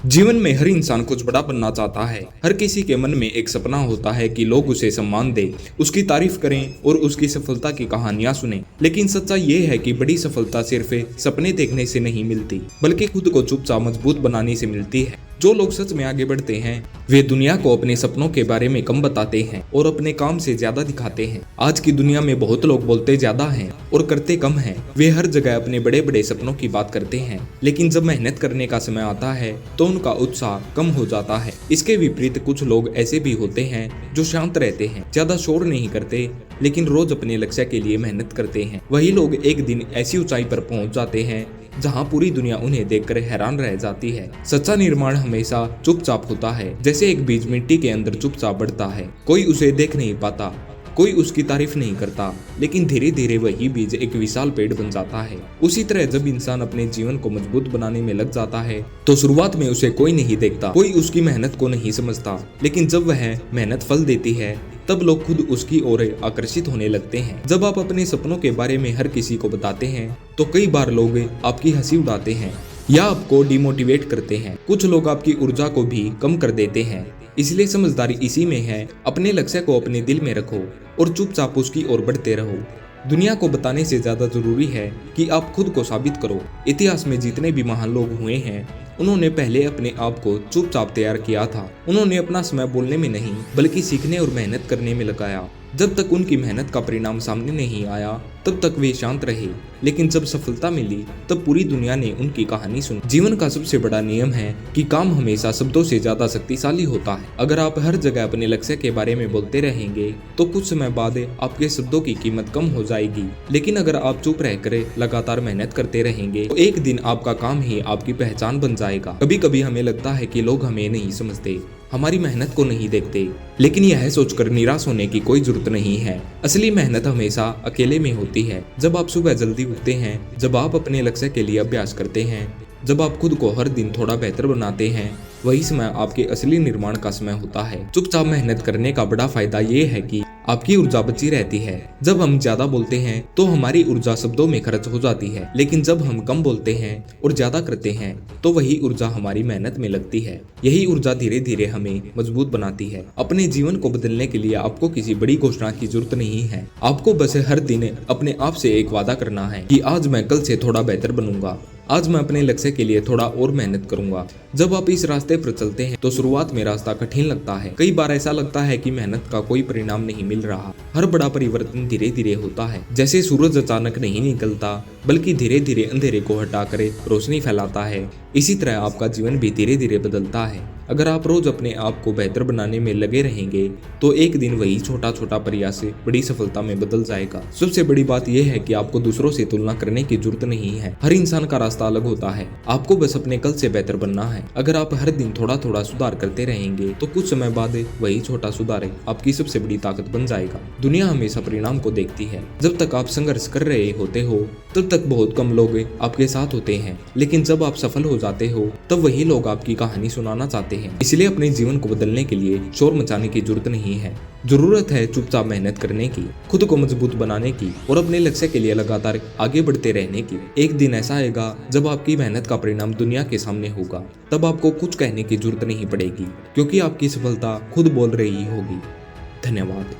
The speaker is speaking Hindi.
जीवन में हर इंसान कुछ बड़ा बनना चाहता है। हर किसी के मन में एक सपना होता है कि लोग उसे सम्मान दें, उसकी तारीफ करें और उसकी सफलता की कहानियां सुनें। लेकिन सच्चाई ये है कि बड़ी सफलता सिर्फ सपने देखने से नहीं मिलती, बल्कि खुद को चुपचाप मजबूत बनाने से मिलती है। जो लोग सच में आगे बढ़ते हैं वे दुनिया को अपने सपनों के बारे में कम बताते हैं और अपने काम से ज्यादा दिखाते हैं। आज की दुनिया में बहुत लोग बोलते ज्यादा हैं और करते कम हैं। वे हर जगह अपने बड़े बड़े सपनों की बात करते हैं, लेकिन जब मेहनत करने का समय आता है तो उनका उत्साह कम हो जाता है। इसके विपरीत कुछ लोग ऐसे भी होते हैं जो शांत रहते हैं, ज्यादा शोर नहीं करते, लेकिन रोज अपने लक्ष्य के लिए मेहनत करते हैं। वही लोग एक दिन ऐसी ऊंचाई पर पहुंच जाते हैं जहां पूरी दुनिया उन्हें देखकर हैरान रह जाती है। सच्चा निर्माण हमेशा चुपचाप होता है, जैसे एक बीज मिट्टी के अंदर चुपचाप बढ़ता है। कोई उसे देख नहीं पाता, कोई उसकी तारीफ नहीं करता, लेकिन धीरे धीरे वही बीज एक विशाल पेड़ बन जाता है। उसी तरह जब इंसान अपने जीवन को मजबूत बनाने में लग जाता है तो शुरुआत में उसे कोई नहीं देखता, कोई उसकी मेहनत को नहीं समझता, लेकिन जब वह मेहनत फल देती है तब लोग खुद उसकी ओर आकर्षित होने लगते हैं। जब आप अपने सपनों के बारे में हर किसी को बताते हैं तो कई बार लोग आपकी हंसी उड़ाते हैं या आपको डिमोटिवेट करते हैं। कुछ लोग आपकी ऊर्जा को भी कम कर देते हैं। इसलिए समझदारी इसी में है, अपने लक्ष्य को अपने दिल में रखो और चुपचाप उसकी ओर बढ़ते रहो। दुनिया को बताने से ज्यादा जरूरी है कि आप खुद को साबित करो। इतिहास में जितने भी महान लोग हुए हैं उन्होंने पहले अपने आप को चुपचाप तैयार किया था। उन्होंने अपना समय बोलने में नहीं बल्कि सीखने और मेहनत करने में लगाया। जब तक उनकी मेहनत का परिणाम सामने नहीं आया तब तक वे शांत रहे, लेकिन जब सफलता मिली तब पूरी दुनिया ने उनकी कहानी सुनी। जीवन का सबसे बड़ा नियम है कि काम हमेशा शब्दों से ज्यादा शक्तिशाली होता है। अगर आप हर जगह अपने लक्ष्य के बारे में बोलते रहेंगे तो कुछ समय बाद आपके शब्दों की कीमत कम हो जाएगी, लेकिन अगर आप चुप रहकर लगातार मेहनत करते रहेंगे तो एक दिन आपका काम ही आपकी पहचान बन जाएगा। कभी कभी हमें लगता है कि लोग हमें नहीं समझते, हमारी मेहनत को नहीं देखते, लेकिन यह सोचकर निराश होने की कोई जरूरत नहीं है। असली मेहनत हमेशा अकेले में होती है। जब आप सुबह जल्दी उठते हैं, जब आप अपने लक्ष्य के लिए अभ्यास करते हैं, जब आप खुद को हर दिन थोड़ा बेहतर बनाते हैं, वही समय आपके असली निर्माण का समय होता है। चुपचाप मेहनत करने का बड़ा फायदा ये है कि आपकी ऊर्जा बची रहती है। जब हम ज्यादा बोलते हैं तो हमारी ऊर्जा शब्दों में खर्च हो जाती है, लेकिन जब हम कम बोलते हैं और ज्यादा करते हैं तो वही ऊर्जा हमारी मेहनत में लगती है। यही ऊर्जा धीरे धीरे हमें मजबूत बनाती है। अपने जीवन को बदलने के लिए आपको किसी बड़ी घोषणा की जरूरत नहीं है। आपको बस हर दिन अपने आप से एक वादा करना है कि आज मैं कल से थोड़ा बेहतर बनूंगा, आज मैं अपने लक्ष्य के लिए थोड़ा और मेहनत करूंगा। जब आप इस रास्ते पर चलते हैं तो शुरुआत में रास्ता कठिन लगता है। कई बार ऐसा लगता है कि मेहनत का कोई परिणाम नहीं मिल रहा। हर बड़ा परिवर्तन धीरे धीरे होता है। जैसे सूरज अचानक नहीं निकलता बल्कि धीरे धीरे अंधेरे को हटाकर रोशनी फैलाता है, इसी तरह आपका जीवन भी धीरे धीरे बदलता है। अगर आप रोज अपने आप को बेहतर बनाने में लगे रहेंगे तो एक दिन वही छोटा छोटा प्रयास बड़ी सफलता में बदल जाएगा। सबसे बड़ी बात यह है कि आपको दूसरों से तुलना करने की जरूरत नहीं है। हर इंसान का रास्ता अलग होता है। आपको बस अपने कल से बेहतर बनना है। अगर आप हर दिन थोड़ा थोड़ा सुधार करते रहेंगे तो कुछ समय बाद वही छोटा सुधार आपकी सबसे बड़ी ताकत बन जाएगा। दुनिया हमेशा परिणाम को देखती है। जब तक आप संघर्ष कर रहे होते हो तब तक बहुत कम लोग आपके साथ होते हैं, लेकिन जब आप सफल हो जाते हो तब वही लोग आपकी कहानी सुनाना चाहते हैं। इसलिए अपने जीवन को बदलने के लिए शोर मचाने की जरूरत नहीं है। जरूरत है चुपचाप मेहनत करने की, खुद को मजबूत बनाने की और अपने लक्ष्य के लिए लगातार आगे बढ़ते रहने की। एक दिन ऐसा आएगा जब आपकी मेहनत का परिणाम दुनिया के सामने होगा। तब आपको कुछ कहने की जरूरत नहीं पड़ेगी, क्योंकि आपकी सफलता खुद बोल रही होगी। धन्यवाद।